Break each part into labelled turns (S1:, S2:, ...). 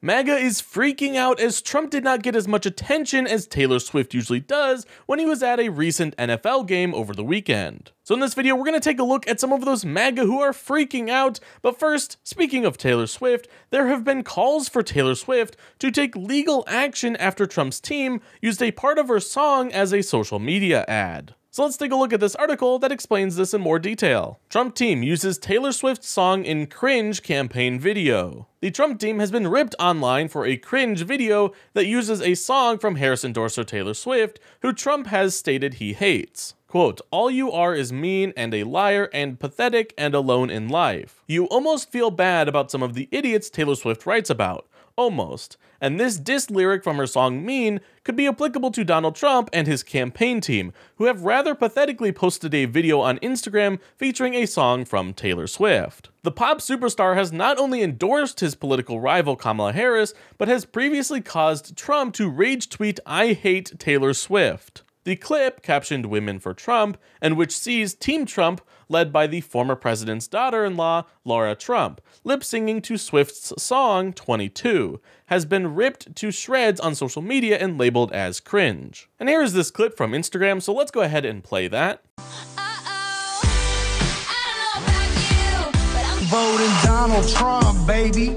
S1: MAGA is freaking out as Trump did not get as much attention as Taylor Swift usually does when he was at a recent NFL game over the weekend. So in this video, we're going to take a look at some of those MAGA who are freaking out. But first, speaking of Taylor Swift, there have been calls for Taylor Swift to take legal action after Trump's team used a part of her song as a social media ad. So let's take a look at this article that explains this in more detail. Trump team uses Taylor Swift's song in cringe campaign video. The Trump team has been ripped online for a cringe video that uses a song from Harris endorser Taylor Swift, who Trump has stated he hates. Quote, "All you are is mean and a liar and pathetic and alone in life. You almost feel bad about some of the idiots Taylor Swift writes about. Almost. And this diss lyric from her song Mean could be applicable to Donald Trump and his campaign team, who have rather pathetically posted a video on Instagram featuring a song from Taylor Swift. The pop superstar has not only endorsed his political rival Kamala Harris, but has previously caused Trump to rage tweet "I hate Taylor Swift." The clip, captioned "Women for Trump," and which sees Team Trump, led by the former president's daughter-in-law, Laura Trump, lip-singing to Swift's song 22, has been ripped to shreds on social media and labeled as cringe. And here is this clip from Instagram, so let's go ahead and play that.
S2: Voting Donald Trump, baby.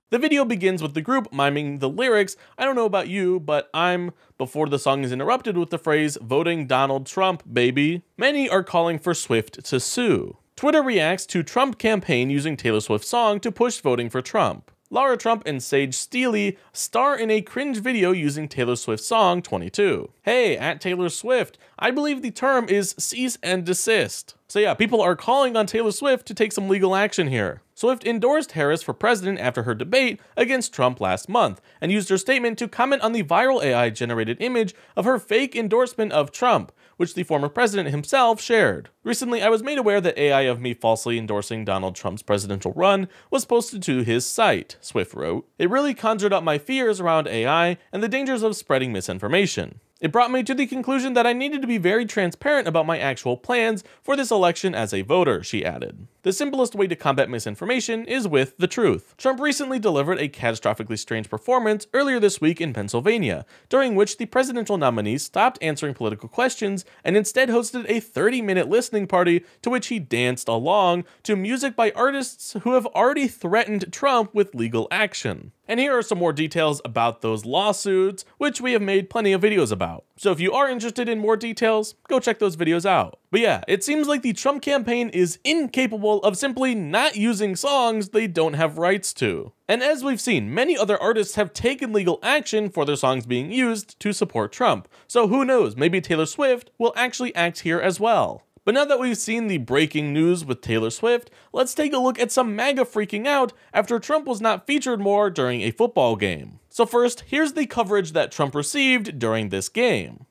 S1: The video begins with the group miming the lyrics, "I don't know about you, but I'm," before the song is interrupted with the phrase, "Voting Donald Trump, baby." Many are calling for Swift to sue. Twitter reacts to Trump campaign using Taylor Swift's song to push voting for Trump. Laura Trump and Sage Steely star in a cringe video using Taylor Swift's song 22. Hey, at Taylor Swift, I believe the term is cease and desist. So yeah, people are calling on Taylor Swift to take some legal action here. Swift endorsed Harris for president after her debate against Trump last month, and used her statement to comment on the viral AI-generated image of her fake endorsement of Trump, which the former president himself shared. Recently, I was made aware that AI of me falsely endorsing Donald Trump's presidential run was posted to his site, Swift wrote. It really conjured up my fears around AI and the dangers of spreading misinformation. It brought me to the conclusion that I needed to be very transparent about my actual plans for this election as a voter, she added. The simplest way to combat misinformation is with the truth. Trump recently delivered a catastrophically strange performance earlier this week in Pennsylvania, during which the presidential nominee stopped answering political questions and instead hosted a 30-minute listening party to which he danced along to music by artists who have already threatened Trump with legal action. And here are some more details about those lawsuits, which we have made plenty of videos about. So if you are interested in more details, go check those videos out. But yeah, it seems like the Trump campaign is incapable of simply not using songs they don't have rights to. And as we've seen, many other artists have taken legal action for their songs being used to support Trump. So who knows, maybe Taylor Swift will actually act here as well. But now that we've seen the breaking news with Taylor Swift, let's take a look at some MAGA freaking out after Trump was not featured more during a football game. So first, here's the coverage that Trump received during this game.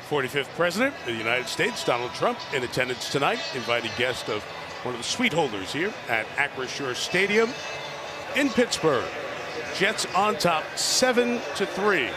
S3: 45th President of the United States, Donald Trump, in attendance tonight, invited guest of one of the suite holders here at Acrisure Stadium in Pittsburgh. Jets on top 7-3.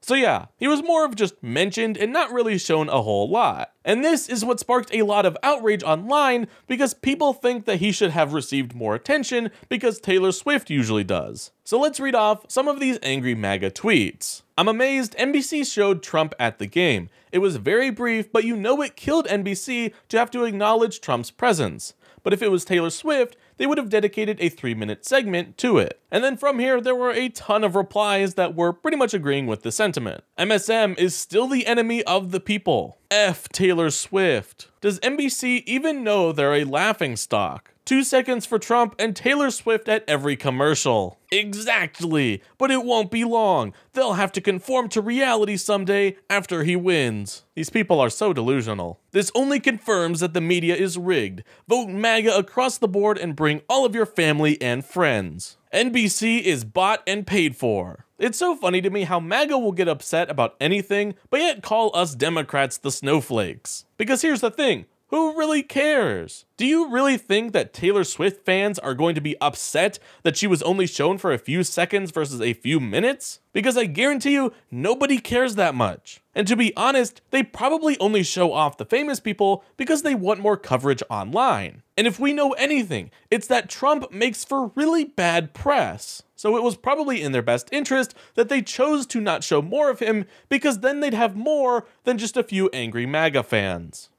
S1: So yeah, he was more of just mentioned and not really shown a whole lot. And this is what sparked a lot of outrage online because people think that he should have received more attention because Taylor Swift usually does. So let's read off some of these angry MAGA tweets. "I'm amazed NBC showed Trump at the game. It was very brief, but you know it killed NBC to have to acknowledge Trump's presence. But if it was Taylor Swift, they would have dedicated a 3-minute segment to it." And then from here, there were a ton of replies that were pretty much agreeing with the sentiment. "MSM is still the enemy of the people. F Taylor Swift. Does NBC even know they're a laughingstock? 2 seconds for Trump and Taylor Swift at every commercial. Exactly, but it won't be long. They'll have to conform to reality someday after he wins." These people are so delusional. "This only confirms that the media is rigged. Vote MAGA across the board and bring all of your family and friends. NBC is bought and paid for." It's so funny to me how MAGA will get upset about anything, but yet call us Democrats the snowflakes. Because here's the thing, Who really cares? Do you really think that Taylor Swift fans are going to be upset that she was only shown for a few seconds versus a few minutes? Because I guarantee you, nobody cares that much. And to be honest, they probably only show off the famous people because they want more coverage online. And if we know anything, it's that Trump makes for really bad press. So it was probably in their best interest that they chose to not show more of him, because then they'd have more than just a few angry MAGA fans.